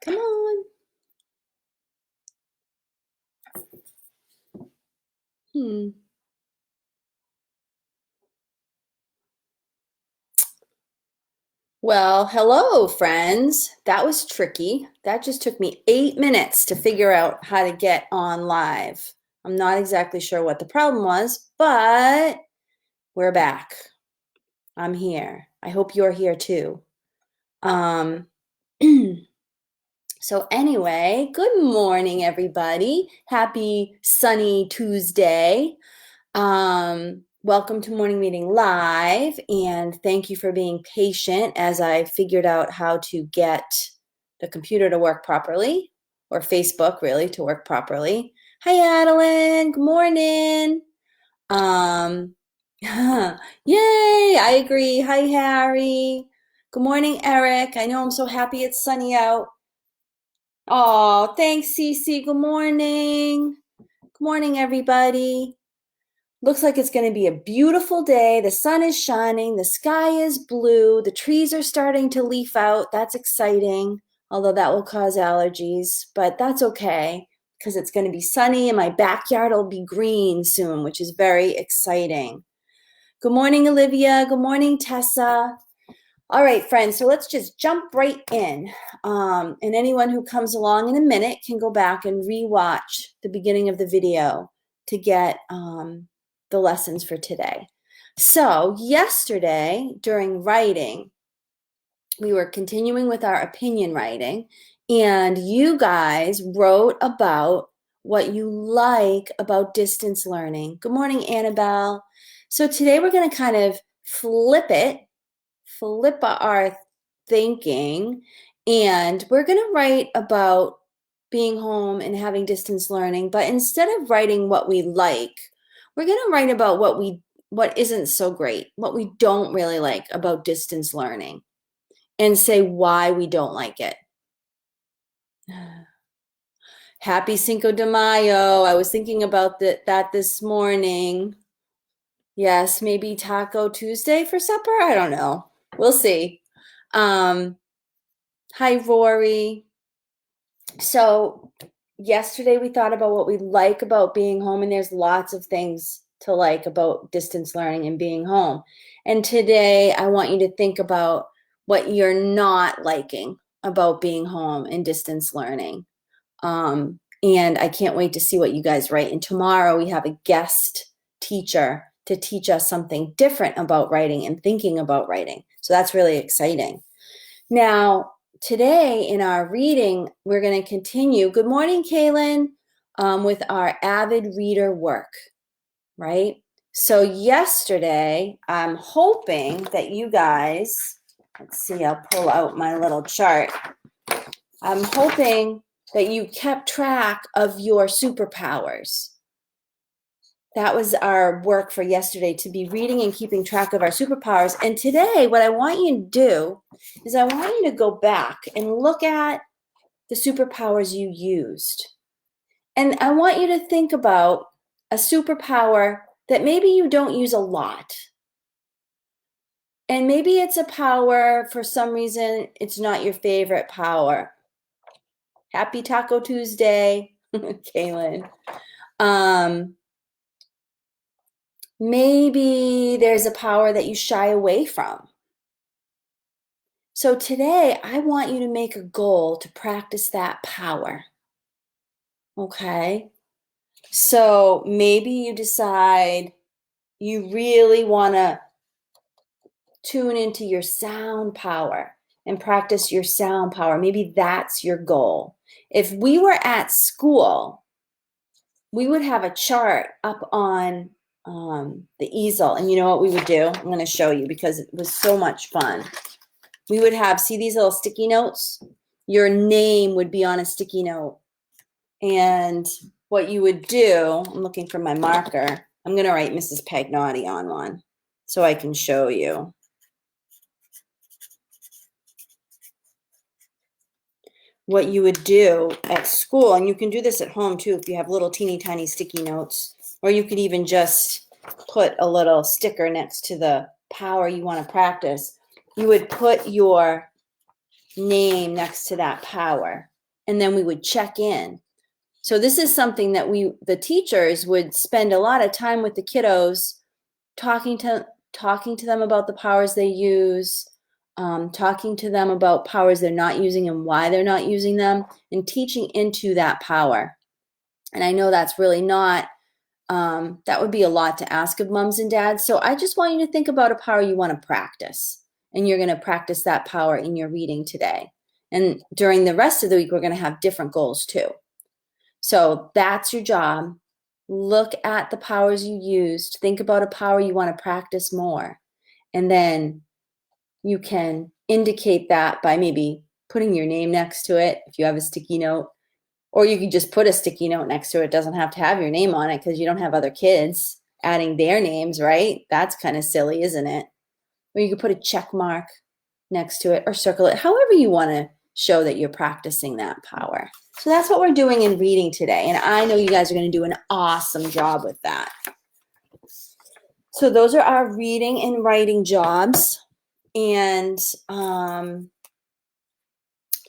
Come on. Well, hello, friends. That was tricky. That just took me 8 minutes to figure out how to get on live. I'm not exactly sure what the problem was, but we're back. I'm here. I hope you're here too. Um, so anyway, good morning, everybody. Happy sunny Tuesday. Welcome to Morning Meeting Live, and thank you for being patient as I figured out how to get the computer to work properly, or Facebook really to work properly. Hi, Adeline. Good morning. Yay, I agree. Hi, Harry. Good morning, Eric. I know I'm so happy it's sunny out. Oh, thanks, Cece. Good morning. Good morning, everybody. Looks like it's going to be a beautiful day. The sun is shining. The sky is blue. The trees are starting to leaf out. That's exciting, although that will cause allergies, but that's okay because it's going to be sunny and my backyard will be green soon, which is very exciting. Good morning, Olivia. Good morning, Tessa. All right, friends, so let's just jump right in. And anyone who comes along in a minute can go back and rewatch the beginning of the video to get the lessons for today. So yesterday during writing, we were continuing with our opinion writing, and you guys wrote about what you like about distance learning. Good morning, Annabelle. So today we're going to kind of flip our thinking, and we're going to write about being home and having distance learning, but instead of writing what we like, we're going to write about what isn't so great, what we don't really like about distance learning, and say why we don't like it. Happy Cinco de Mayo. I was thinking about that this morning. Yes, maybe Taco Tuesday for supper? I don't know. We'll see. Hi, Rory. So yesterday we thought about what we like about being home, and there's lots of things to like about distance learning and being home. And today I want you to think about what you're not liking about being home and distance learning. And I can't wait to see what you guys write. And tomorrow we have a guest teacher to teach us something different about writing and thinking about writing. So that's really exciting. Now, today in our reading, we're going to continue. Good morning, Kaylin, with our avid reader work, right? So yesterday, I'm hoping that you guys, let's see, I'll pull out my little chart. I'm hoping that you kept track of your superpowers. That was our work for yesterday, to be reading and keeping track of our superpowers. And today, what I want you to do is I want you to go back and look at the superpowers you used. And I want you to think about a superpower that maybe you don't use a lot. And maybe it's a power, for some reason, it's not your favorite power. Happy Taco Tuesday, Kaylin. Maybe there's a power that you shy away from. So today, I want you to make a goal to practice that power. Okay? So maybe you decide you really want to tune into your sound power and practice your sound power. Maybe that's your goal. If we were at school, we would have a chart up on the easel. And you know what we would do? I'm going to show you because it was so much fun. We would have, see these little sticky notes? Your name would be on a sticky note. And what you would do, I'm looking for my marker. I'm going to write Mrs. Pagnotti on one so I can show you. What you would do at school, and you can do this at home too if you have little teeny tiny sticky notes, or you could even just put a little sticker next to the power you want to practice. You would put your name next to that power. and then we would check in. So this is something that the teachers would spend a lot of time with the kiddos, talking to them about the powers they use, talking to them about powers they're not using and why they're not using them, and teaching into that power. And I know that's really not, that would be a lot to ask of moms and dads. So I just want you to think about a power you want to practice. And you're going to practice that power in your reading today. And during the rest of the week, we're going to have different goals too. So that's your job. Look at the powers you used. Think about a power you want to practice more. And then you can indicate that by maybe putting your name next to it if you have a sticky note. Or you could just put a sticky note next to it. It doesn't have to have your name on it because you don't have other kids adding their names, right? That's kind of silly, isn't it? Or you could put a check mark next to it or circle it, however you want to show that you're practicing that power. So that's what we're doing in reading today. And I know you guys are going to do an awesome job with that. So those are our reading and writing jobs. And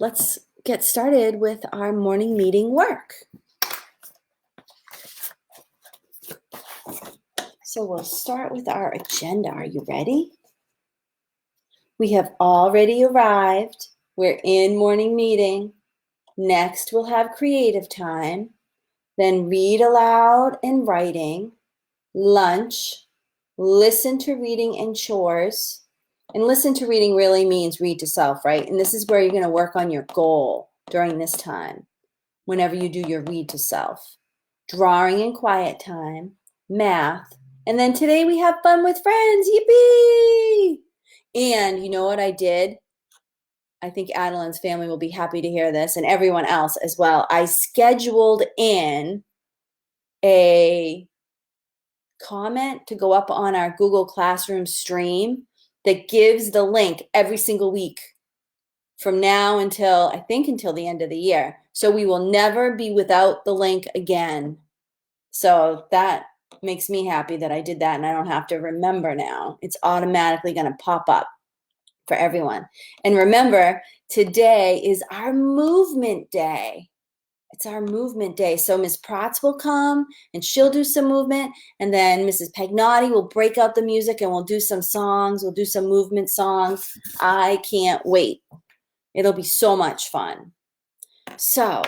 let's get started with our morning meeting work. So we'll start with our agenda. Are you ready? We have already arrived. We're in morning meeting. Next, we'll have creative time. Then read aloud and writing. Lunch. Listen to reading and chores. And listen to reading really means read to self, right? And this is where you're going to work on your goal during this time, whenever you do your read to self. Drawing and quiet time. Math. And then today we have fun with friends. Yippee! And you know what I did? I think Adeline's family will be happy to hear this, and everyone else as well. I scheduled in a comment to go up on our Google Classroom stream that gives the link every single week from now until, I think, until the end of the year. So we will never be without the link again. So that makes me happy that I did that and I don't have to remember now. It's automatically going to pop up for everyone. And remember, today is our movement day. It's our movement day. So Miss Protz will come and she'll do some movement. And then Mrs. Pagnotti will break out the music and we'll do some songs. We'll do some movement songs. I can't wait. It'll be so much fun. So,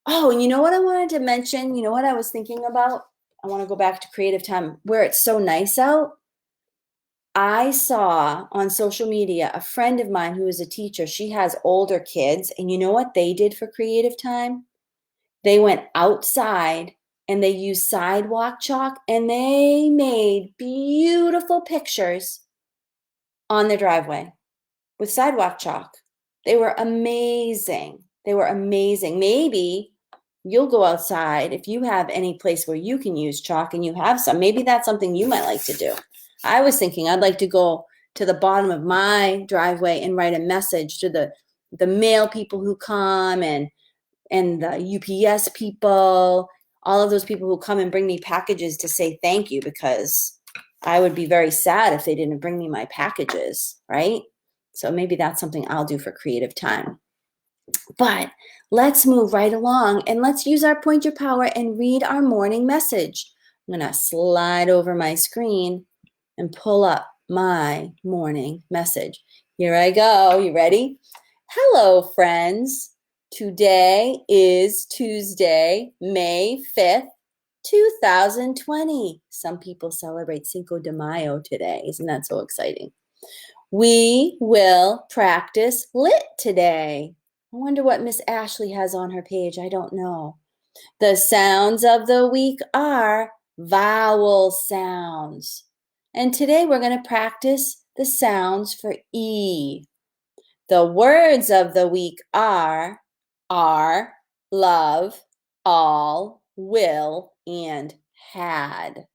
oh, and you know what I wanted to mention? You know what I was thinking about? I want to go back to creative time where it's so nice out. I saw on social media a friend of mine who is a teacher. She has older kids. And you know what they did for creative time? They went outside and they used sidewalk chalk and they made beautiful pictures on their driveway with sidewalk chalk. They were amazing. They were amazing. Maybe you'll go outside if you have any place where you can use chalk and you have some. Maybe that's something you might like to do. I was thinking I'd like to go to the bottom of my driveway and write a message to the mail people who come and the UPS people, all of those people who come and bring me packages to say thank you, because I would be very sad if they didn't bring me my packages, right? So maybe that's something I'll do for creative time. But let's move right along and let's use our Point Your Power and read our morning message. I'm going to slide over my screen and pull up my morning message. Here I go. You ready? Hello, friends. Today is Tuesday, May 5th, 2020. Some people celebrate Cinco de Mayo today. Isn't that so exciting? We will practice lit today. I wonder what Miss Ashley has on her page. I don't know. The sounds of the week are vowel sounds. And today we're going to practice the sounds for E. The words of the week are love, all, will, and had.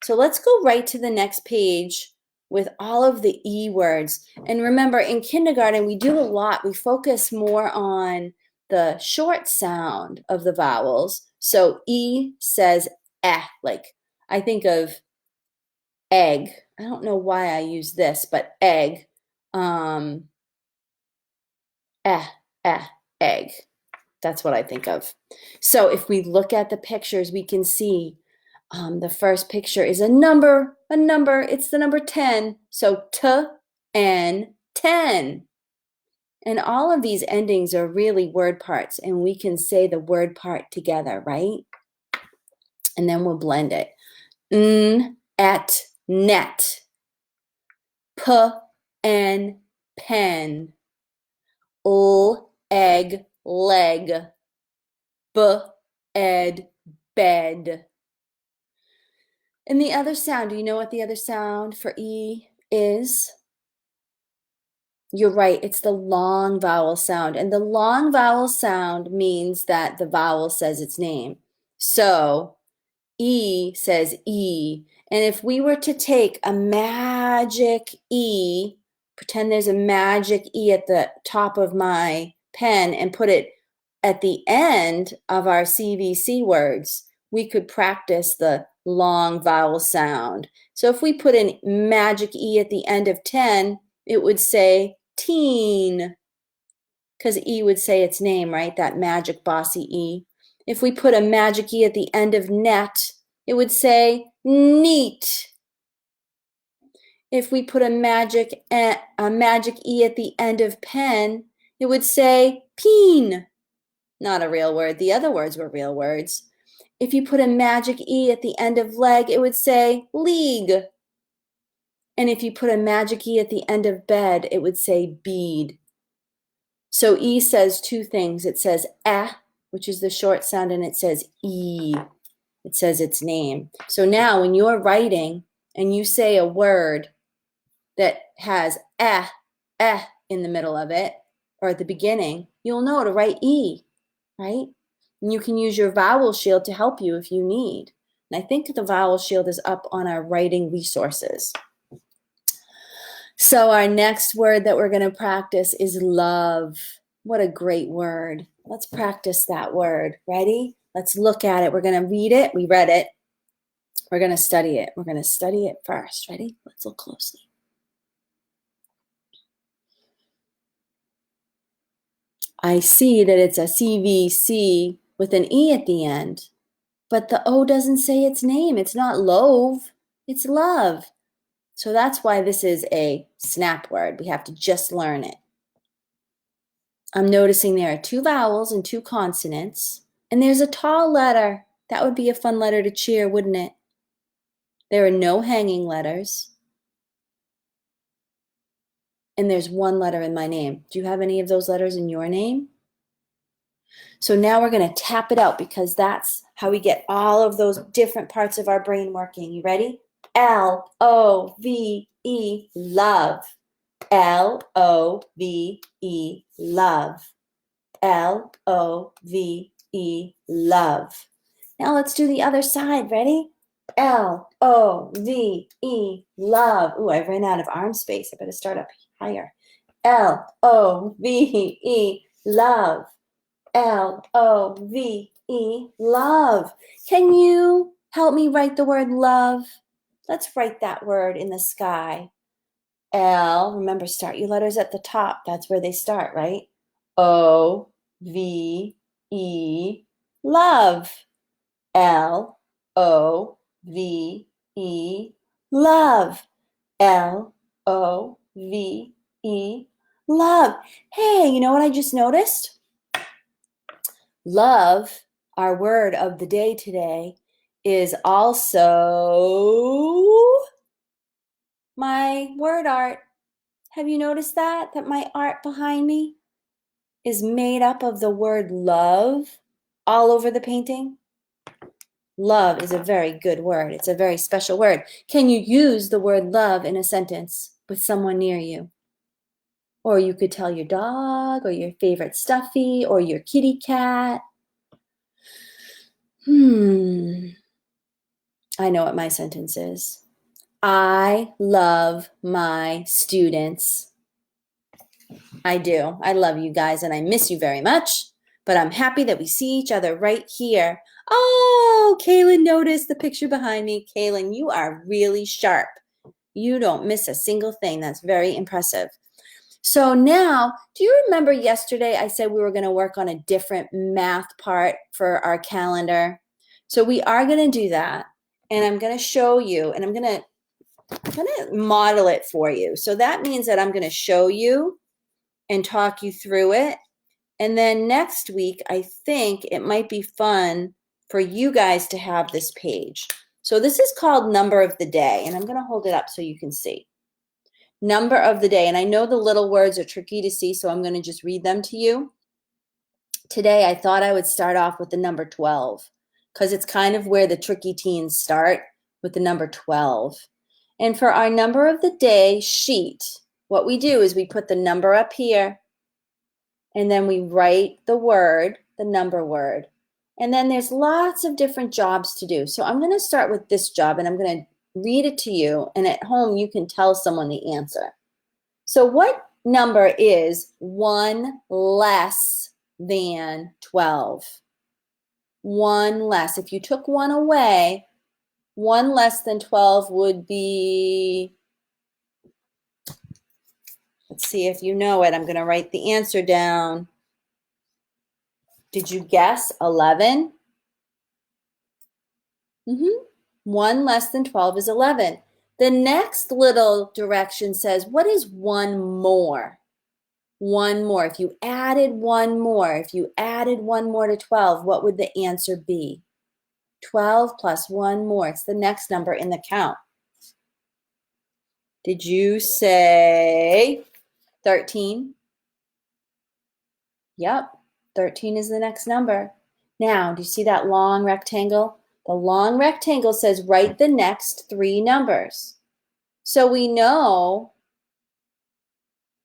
So let's go right to the next page with all of the E words. And remember, in kindergarten, we do a lot. We focus more on the short sound of the vowels. So E says eh, like I think of egg. I don't know why I use this, but egg. Eh, egg. That's what I think of. So if we look at the pictures, we can see the first picture is a number. It's the number 10. So and 10. And all of these endings are really word parts, and we can say the word part together, right? And then we'll blend it. At, net. And pen. Egg, leg. Ed, bed. And the other sound, do you know what the other sound for E is? You're right, it's the long vowel sound. And the long vowel sound means that the vowel says its name. So E says E. And if we were to take a magic E, pretend there's a magic E at the top of my pen and put it at the end of our CVC words, we could practice the long vowel sound. So if we put a magic E at the end of 10, it would say teen, because E would say its name, right? That magic bossy E. If we put a magic E at the end of net, it would say neat. If we put a magic E at the end of pen, it would say peen. Not a real word. The other words were real words. If you put a magic E at the end of leg, it would say league. And if you put a magic E at the end of bed, it would say bead. So E says two things. It says eh, which is the short sound, and it says E. It says its name. So now when you're writing and you say a word that has eh in the middle of it, or at the beginning, you'll know to write E, right? And you can use your vowel shield to help you if you need. And I think the vowel shield is up on our writing resources. So our next word that we're going to practice is love. What a great word. Let's practice that word. Ready? Let's look at it. We're going to read it. We read it. We're going to study it. We're going to study it first. Ready? Let's look closely. I see that it's a CVC with an E at the end, but the O doesn't say its name. It's not loave, it's love. So that's why this is a snap word. We have to just learn it. I'm noticing there are 2 vowels and 2 consonants, and there's a tall letter. That would be a fun letter to cheer, wouldn't it? There are no hanging letters. And there's 1 letter in my name. Do you have any of those letters in your name? So now we're going to tap it out, because that's how we get all of those different parts of our brain working. You ready? L-O-V-E, love. L-O-V-E, love. L-O-V-E, love. Now let's do the other side. Ready? L-O-V-E, love. Ooh, I ran out of arm space. I better start up higher. L-O-V-E, love. L-O-V-E, love. Can you help me write the word love? Let's write that word in the sky. L, remember, start your letters at the top. That's where they start, right? O-V-E, love. L-O-V-E, love. L-O-V-E, love. Hey, you know what I just noticed? Love, our word of the day today, is also my word art. Have you noticed that? That my art behind me is made up of the word love all over the painting? Love is a very good word. It's a very special word. Can you use the word love in a sentence with someone near you? Or you could tell your dog, or your favorite stuffy, or your kitty cat. I know what my sentence is. I love my students. I do. I love you guys, and I miss you very much, but I'm happy that we see each other right here. Oh, Kaylin noticed the picture behind me. Kaylin, you are really sharp. You don't miss a single thing. That's very impressive. So now, do you remember yesterday I said we were going to work on a different math part for our calendar? So we are going to do that. And I'm going to show you, and I'm going to model it for you. So that means that I'm going to show you and talk you through it. And then next week, I think it might be fun for you guys to have this page. So this is called Number of the Day, and I'm going to hold it up so you can see. Number of the day, and I know the little words are tricky to see, so I'm going to just read them to you. Today, I thought I would start off with the number 12 because it's kind of where the tricky teens start, with the number 12. And for our number of the day sheet, what we do is we put the number up here, and then we write the word, the number word. And then there's lots of different jobs to do. So I'm going to start with this job, and I'm going to read it to you, and at home you can tell someone the answer. So what number is 1 less than 12? 1 less. If you took 1 away, 1 less than 12 would be, let's see if you know it. I'm going to write the answer down. Did you guess 11? 1 less than 12 is 11. The next little direction says, what is 1 more? 1 more. If you added 1 more, if you added 1 more to 12, what would the answer be? 12 plus 1 more. It's the next number in the count. Did you say 13? Yep, 13 is the next number. Now, do you see that long rectangle? The long rectangle says write the next 3 numbers. So we know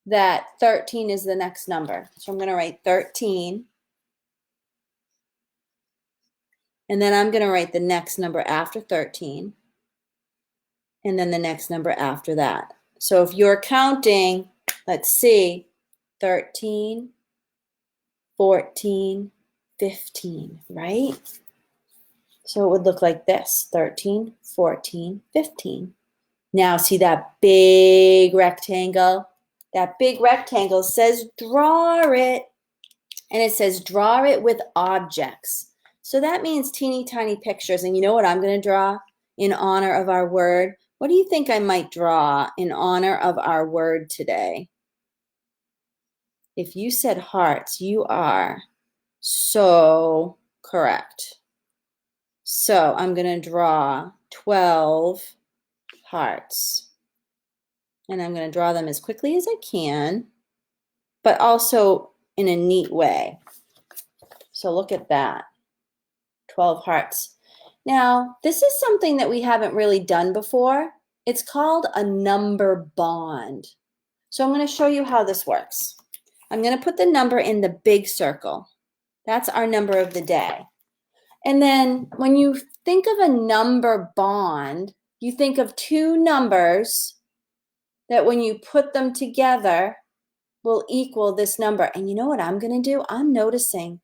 that 13 is the next number. So I'm going to write 13. And then I'm going to write the next number after 13. And then the next number after that. So if you're counting, let's see, 13, 14, 15, right? So it would look like this, 13, 14, 15. Now see that big rectangle? That big rectangle says draw it. And it says draw it with objects. So that means teeny tiny pictures. And you know what I'm going to draw in honor of our word? What do you think I might draw in honor of our word today? If you said hearts, you are so correct. So I'm going to draw 12 hearts. And I'm going to draw them as quickly as I can, but also in a neat way. So look at that, 12 hearts. Now, this is something that we haven't really done before. It's called a number bond. So I'm going to show you how this works. I'm going to put the number in the big circle. That's our number of the day. And then when you think of a number bond, you think of 2 numbers that when you put them together will equal this number. And you know what I'm going to do? I'm noticing.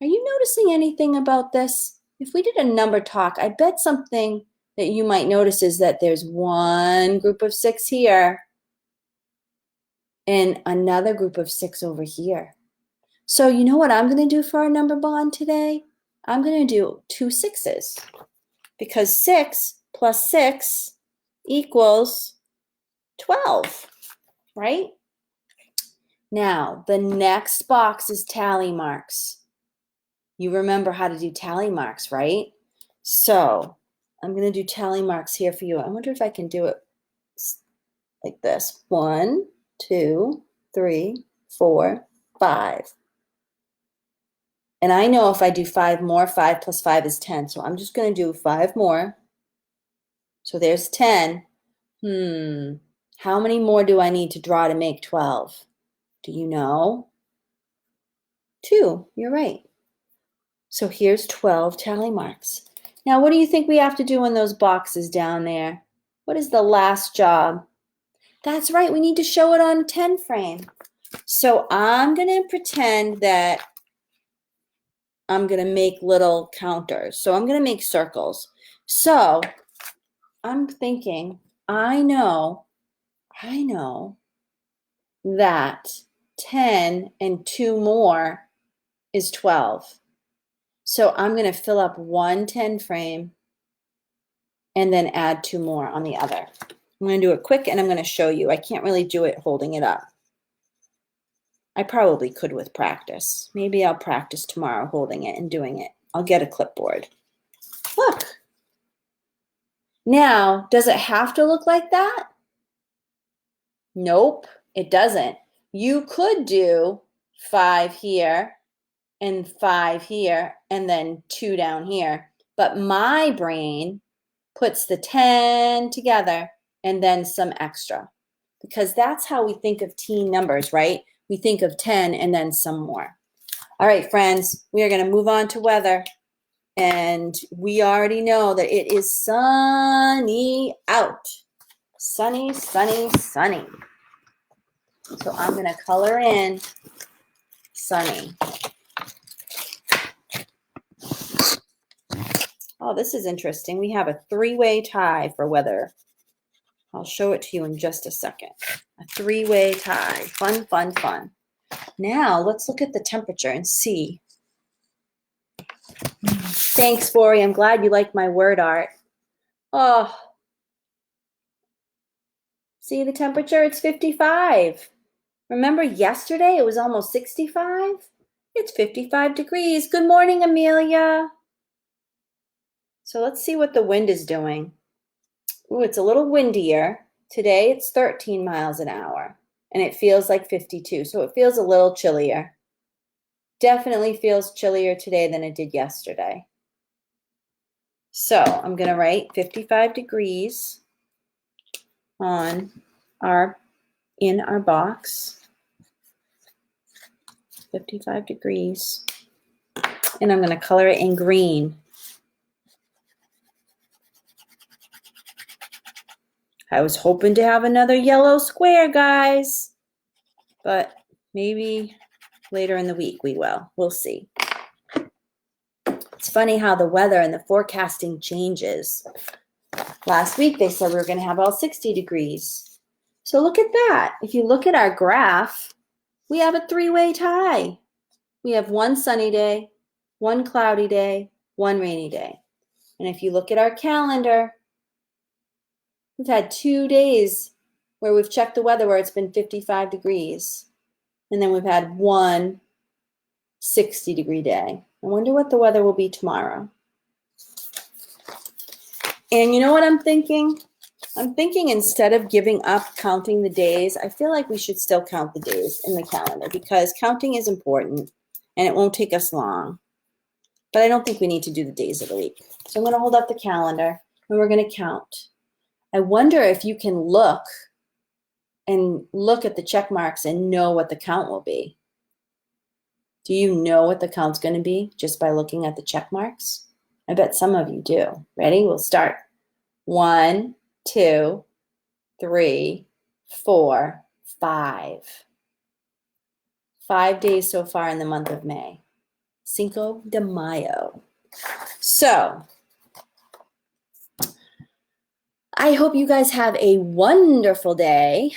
Are you noticing anything about this? If we did a number talk, I bet something that you might notice is that there's one group of 6 here and another group of 6 over here. So you know what I'm going to do for our number bond today? I'm going to do 2 6s because 6 plus 6 equals 12, right? Now, the next box is tally marks. You remember how to do tally marks, right? So I'm going to do tally marks here for you. I wonder if I can do it like this. 1, 2, 3, 4, 5. And I know if I do 5 more, 5 plus 5 is 10. So I'm just going to do 5 more. So there's 10. How many more do I need to draw to make 12? Do you know? 2. You're right. So here's 12 tally marks. Now, what do you think we have to do in those boxes down there? What is the last job? That's right. We need to show it on a 10 frame. So I'm going to pretend that I'm going to make little counters. So I'm going to make circles. So I'm thinking, I know that 10 and 2 more is 12. So I'm going to fill up one 10 frame and then add 2 more on the other. I'm going to do it quick and I'm going to show you. I can't really do it holding it up. I probably could with practice. Maybe I'll practice tomorrow holding it and doing it. I'll get a clipboard. Look. Now, does it have to look like that? Nope, it doesn't. You could do 5 here and 5 here and then 2 down here. But my brain puts the 10 together and then some extra, because that's how we think of teen numbers, right? We think of 10 and then some more. All right, friends, we are going to move on to weather. And we already know that it is sunny out. Sunny, sunny, sunny. So I'm going to color in sunny. Oh, this is interesting. We have a 3-way tie for weather. I'll show it to you in just a second. A 3-way tie. Fun, fun, fun. Now let's look at the temperature and see. Thanks, Bori. I'm glad you like my word art. Oh, see the temperature? It's 55. Remember yesterday it was almost 65? It's 55 degrees. Good morning, Amelia. So let's see what the wind is doing. Ooh, it's a little windier. Today it's 13 miles an hour and it feels like 52. So it feels a little chillier. Definitely feels chillier today than it did yesterday. So I'm going to write 55 degrees in our box. 55 degrees. And I'm going to color it in green. I was hoping to have another yellow square, guys, but maybe later in the week we will. We'll see. It's funny how the weather and the forecasting changes. Last week they said we were going to have all 60 degrees. So look at that. If you look at our graph, we have a 3-way tie. We have one sunny day, one cloudy day, one rainy day. And if you look at our calendar, we've had 2 days where we've checked the weather where it's been 55 degrees. And then we've had one 60-degree day. I wonder what the weather will be tomorrow. And you know what I'm thinking? I'm thinking instead of giving up counting the days, I feel like we should still count the days in the calendar because counting is important and it won't take us long. But I don't think we need to do the days of the week. So I'm going to hold up the calendar and we're going to count. I wonder if you can look at the check marks and know what the count will be. Do you know what the count's going to be just by looking at the check marks? I bet some of you do. Ready? We'll start. 1, 2, 3, 4, 5. 5 days so far in the month of May. Cinco de Mayo. So, I hope you guys have a wonderful day.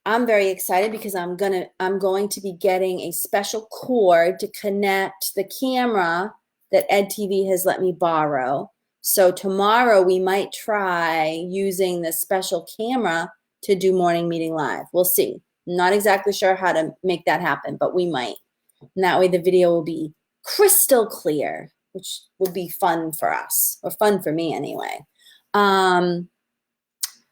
I'm very excited because I'm going to be getting a special cord to connect the camera that EdTV has let me borrow. So tomorrow we might try using this special camera to do Morning Meeting Live. We'll see. I'm not exactly sure how to make that happen, but we might. And that way the video will be crystal clear, which will be fun for us, or fun for me anyway.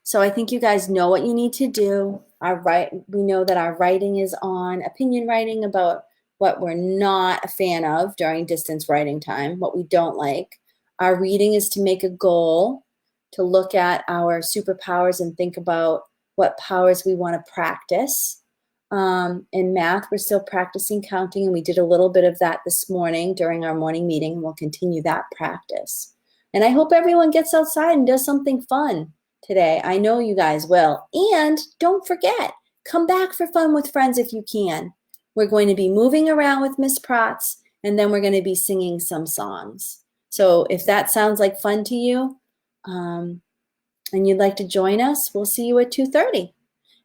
So I think you guys know what you need to do. We know that our writing is on, opinion writing about what we're not a fan of during distance writing time, what we don't like. Our reading is to make a goal, to look at our superpowers and think about what powers we want to practice. In math, we're still practicing counting, and we did a little bit of that this morning during our morning meeting, and we'll continue that practice. And I hope everyone gets outside and does something fun today. I know you guys will. And don't forget, come back for Fun with Friends if you can. We're going to be moving around with Miss Protz, and then we're going to be singing some songs. So if that sounds like fun to you, and you'd like to join us, we'll see you at 2:30.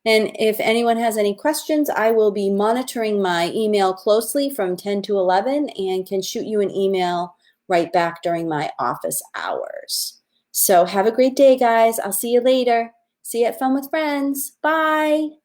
And if anyone has any questions, I will be monitoring my email closely from 10 to 11 and can shoot you an email right back during my office hours. So have a great day, guys. I'll see you later. See you at Fun with Friends. Bye.